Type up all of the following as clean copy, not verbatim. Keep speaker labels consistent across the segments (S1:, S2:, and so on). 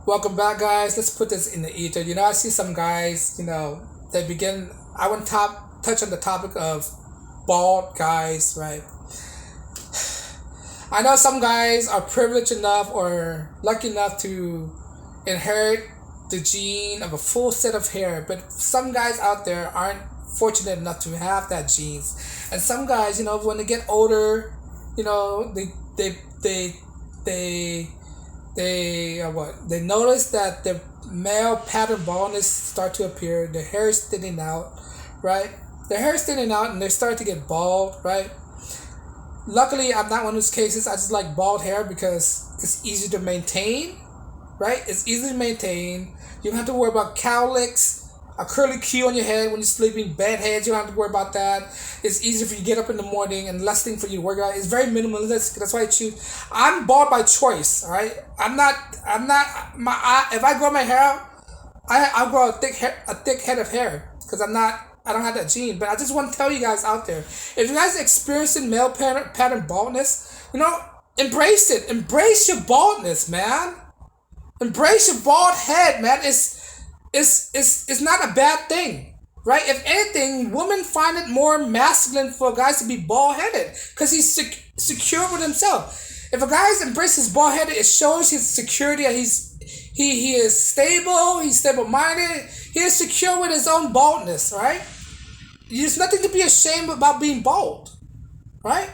S1: Welcome back, guys. Let's put this in the ether. I see some guys, they begin. I want to touch on the topic of bald guys, right? I know some guys are privileged enough or lucky enough to inherit the gene of a full set of hair, but some guys out there aren't fortunate enough to have that genes. And some guys, when they get older, you know, they they they notice that the male pattern baldness start to appear. The hair is thinning out, right? The hair is thinning out, and they start to get bald, right? Luckily, I'm not one of those cases. I just like bald hair because it's easy to maintain, right? It's easy to maintain. You don't have to worry about cowlicks, a curly Q on your head when you're sleeping, bad heads. You don't have to worry about that. It's easy for you to get up in the morning and less thing for you to work out. It's very minimalistic. That's why I choose. I'm bald by choice. All right. I'm not. If I grow my hair out, I'll grow a thick head of hair because I'm not. I don't have that gene. But I just want to tell you guys out there, if you guys are experiencing male pattern baldness, embrace it. Embrace your baldness, man. Embrace your bald head, man. It's not a bad thing, right? If anything, women find it more masculine for guys to be bald headed because he's secure with himself. If a guy's embraces bald headed, it shows his security. That he is stable. He's stable minded. He is secure with his own baldness, right? There's nothing to be ashamed about being bald, right?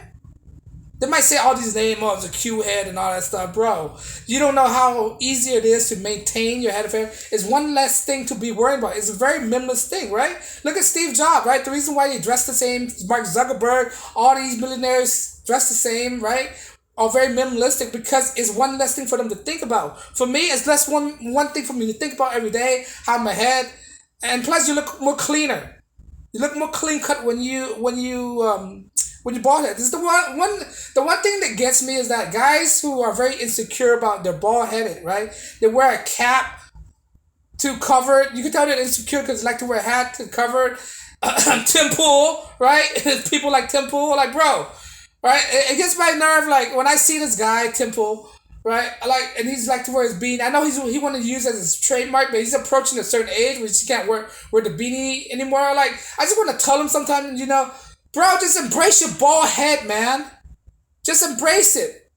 S1: They might say all these names of the Q head and all that stuff, bro. You don't know how easy it is to maintain your head of hair. It's one less thing to be worried about. It's a very minimalist thing, right? Look at Steve Jobs, right? The reason why he dressed the same, Mark Zuckerberg, all these millionaires dress the same, right? Are very minimalistic because it's one less thing for them to think about. For me, it's less one thing for me to think about every day. How my head, and plus you look more cleaner. You look more clean cut when you bald head. This is the one thing that gets me is that guys who are very insecure about their bald headed, right? They wear a cap to cover it. You can tell they're insecure because they like to wear a hat to cover it. Tim Pool, right? People like Tim Pool, like bro, right? It gets my nerve like when I see this guy Tim Pool, right? And he's like to wear his beanie. I know he want to use it as his trademark, but he's approaching a certain age which he can't wear the beanie anymore. Like I just want to tell him sometimes, bro, just embrace your bald head, man. Just embrace it,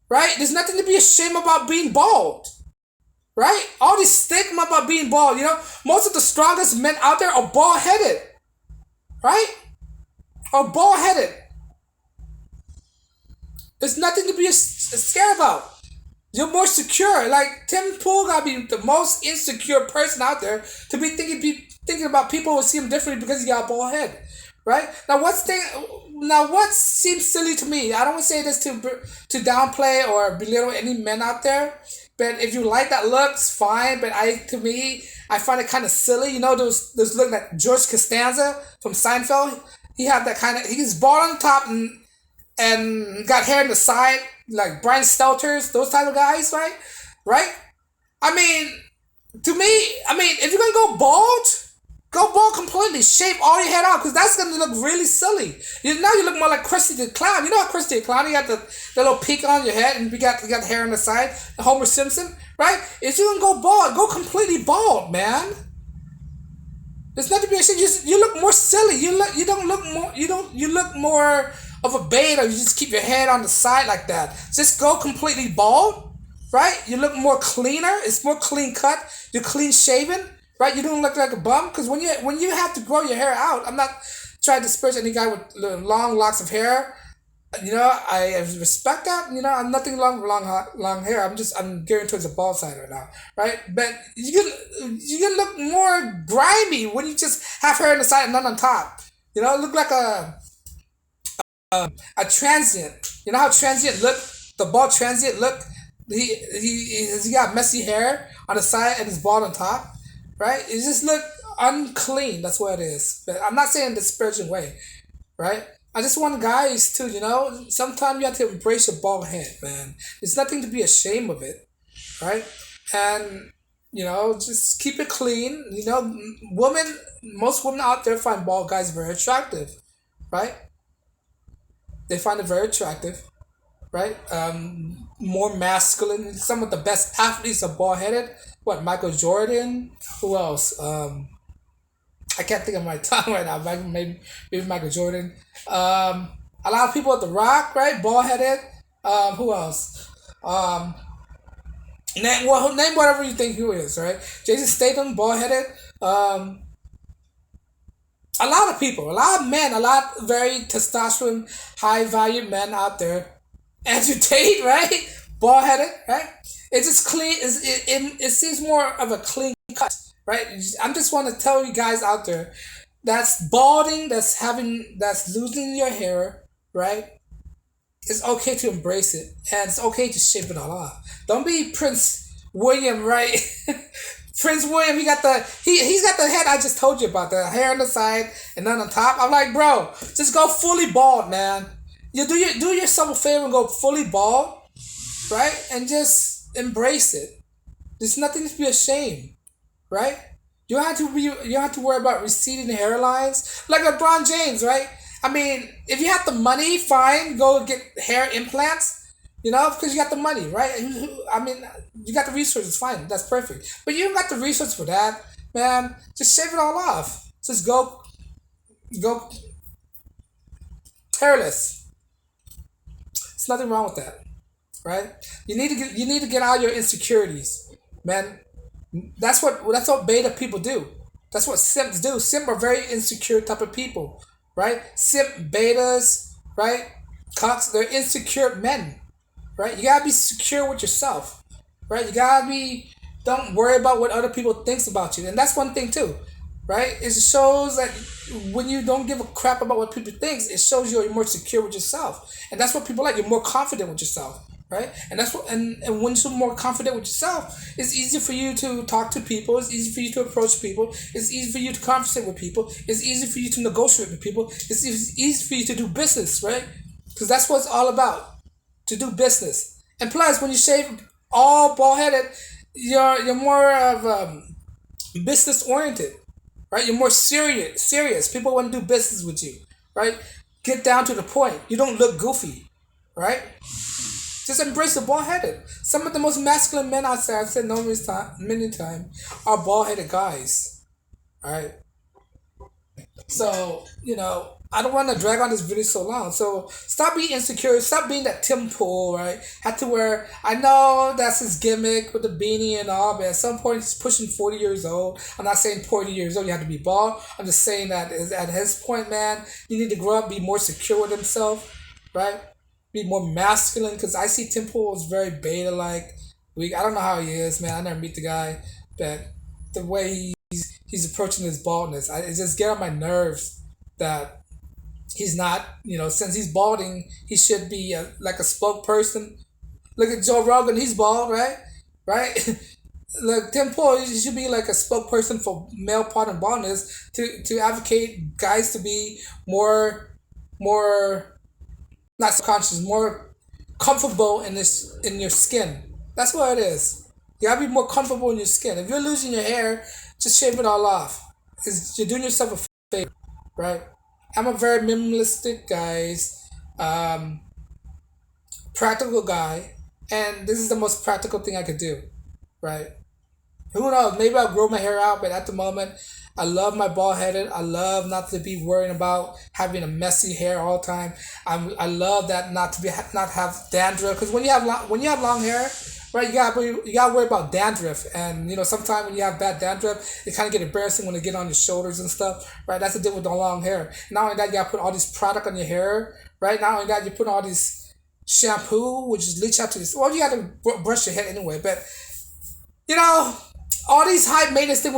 S1: right? There's nothing to be ashamed about being bald, right? All this stigma about being bald, most of the strongest men out there are bald headed, right? Are bald headed. There's nothing to be scared about. You're more secure. Like Tim Pool gotta be the most insecure person out there to be thinking about people will see him differently because he got a bald head, right? Now what seems silly to me? I don't want to say this to downplay or belittle any men out there, but if you like that looks fine. But I find it kind of silly. Those look like George Costanza from Seinfeld. He had that kind of. He's bald on the top and got hair on the side, like Brian Stelter's, those type of guys, right? Right? I mean, to me, if you're gonna go bald completely, shave all your head out, because that's gonna look really silly. Now you look more like Krusty the Clown. You know how Krusty the Clown, you got the little peak on your head, and you got hair on the side, Homer Simpson, right? If you're gonna go bald, go completely bald, man. There's nothing to be ashamed. You look more silly. You look more of a beta. You just keep your head on the side like that. Just go completely bald, right? You look more cleaner. It's more clean cut. You're clean shaven, right? You don't look like a bum because when you have to grow your hair out, I'm not trying to disparage any guy with long locks of hair. I respect that. I'm nothing wrong with long hair. I'm gearing towards the bald side right now, right? But you can look more grimy when you just have hair on the side and none on top. Look like a transient. You know how transient look? The bald transient look. He got messy hair on the side and he's bald on top, right? It just look unclean. That's what it is. But I'm not saying in a disparaging way, right? I just want guys to, sometimes you have to embrace your bald head, man. There's nothing to be ashamed of it, right? And, just keep it clean. Most women out there find bald guys very attractive, right? They find it very attractive, right? more masculine. Some of the best athletes are bald headed. What, Michael Jordan? Who else? I can't think of my tongue right now. Maybe Michael Jordan. A lot of people at The Rock, right? Bald headed. Who else? Um, name whatever you think who is, right? Jason Statham, bald headed. Um, a lot of people, a lot of men, a lot very testosterone, high value men out there. Andrew Tate, right? Bald headed, right? It just clean. It seems more of a clean cut, right? I'm just want to tell you guys out there that's balding, that's losing your hair, right? It's okay to embrace it, and it's okay to shave it all off. Don't be Prince William, right? Prince William, he's got the head I just told you about, the hair on the side and then on top. I'm like, bro, just go fully bald, man. You do yourself a favor and go fully bald, right? And just embrace it. There's nothing to be ashamed, right? You don't have to worry about receding hairlines like LeBron James, right? I mean, if you have the money, fine, go get hair implants, because you got the money, right? I mean, you got the resources, fine, that's perfect. But you don't got the resources for that, man. Just shave it all off. Just go hairless. There's nothing wrong with that, right? You need to get out your insecurities, man. That's what beta people do. That's what simps do. Simp are very insecure type of people, right? Simp betas, right? Cucks, they're insecure men, right? You gotta be secure with yourself, right? You gotta be. Don't worry about what other people thinks about you, and that's one thing too, right? It shows that when you don't give a crap about what people think, it shows you're more secure with yourself, and that's what people like. You're more confident with yourself, right? And that's what and when you're more confident with yourself, it's easy for you to talk to people. It's easy for you to approach people. It's easy for you to conversate with people. It's easy for you to negotiate with people. It's easy for you to do business, right? Because that's what it's all about, to do business. And plus, when you shave all bald headed, you're more of business oriented, right? You're more serious. People want to do business with you, right? Get down to the point. You don't look goofy, right? Just embrace the bald headed. Some of the most masculine men out there, I've said many times, are bald headed guys, all right? So, I don't want to drag on this video so long. So stop being insecure. Stop being that Tim Pool, right? Had to wear. I know that's his gimmick with the beanie and all, but at some point he's pushing 40 years old. I'm not saying 40 years old you have to be bald. I'm just saying that at his point, man, you need to grow up, be more secure with himself, right? Be more masculine. Because I see Tim Pool is very beta like. I don't know how he is, man. I never meet the guy, but the way he's approaching his baldness, it just get on my nerves that he's not, since he's balding, he should be like a spokesperson. Look at Joe Rogan, he's bald, right? Right? Look, Tim Pool, he should be like a spokesperson for male pattern baldness to advocate guys to be more not subconscious, more comfortable in your skin. That's what it is. You gotta be more comfortable in your skin. If you're losing your hair, just shave it all off. You're doing yourself a favor, right? I'm a very minimalistic practical guy, and this is the most practical thing I could do, right? Who knows? Maybe I'll grow my hair out, but at the moment, I love my bald headed. I love not to be worrying about having a messy hair all the time. I love that not have dandruff, because when you have long hair, right, you gotta worry about dandruff, and sometimes when you have bad dandruff, it kind of get embarrassing when they get on your shoulders and stuff, right? That's the deal with the long hair. Not only that, you gotta put all this product on your hair, right? Not only that, you put all this shampoo, which is leach out to this. Well, you gotta brush your head anyway, but all these high maintenance thing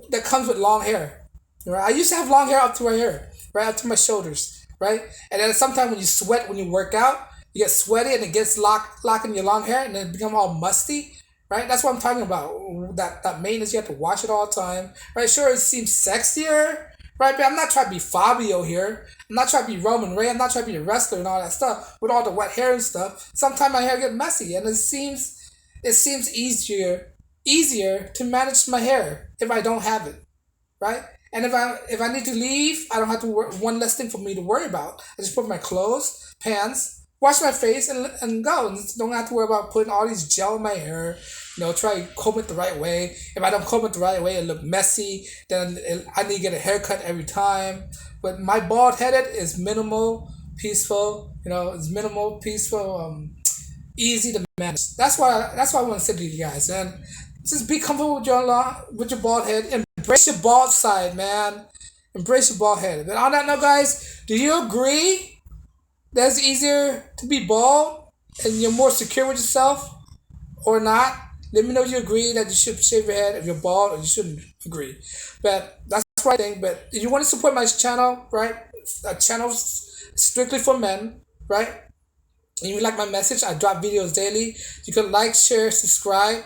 S1: that comes with long hair, right? I used to have long hair up to my hair, right, up to my shoulders, right? And then sometimes when you sweat, when you work out, you get sweaty and it gets locked in your long hair and then it become all musty, right? That's what I'm talking about. That maintenance, you have to wash it all the time, right? Sure, it seems sexier, right? But I'm not trying to be Fabio here. I'm not trying to be Roman Reigns. I'm not trying to be a wrestler and all that stuff with all the wet hair and stuff. Sometimes my hair get messy, and it seems easier to manage my hair if I don't have it, right? And if I need to leave, I don't have to one less thing for me to worry about. I just put my clothes, pants, wash my face and go. And don't have to worry about putting all these gel in my hair. Try to comb it the right way. If I don't comb it the right way, it look messy. Then I need to get a haircut every time. But my bald headed is minimal, peaceful. It's minimal, peaceful, easy to manage. That's why I want to say to you guys, and just be comfortable with your bald head. Embrace your bald side, man. Embrace your bald head. But on that note, guys, do you agree that it's easier to be bald and you're more secure with yourself, or not? Let me know if you agree that you should shave your head if you're bald, or you shouldn't agree. But that's what I think. But if you want to support my channel, right? A channel strictly for men, right? And you like my message, I drop videos daily. You can like, share, subscribe.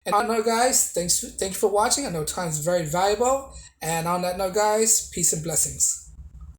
S1: And on that note, guys, thank you for watching. I know time is very valuable. And on that note, guys, peace and blessings.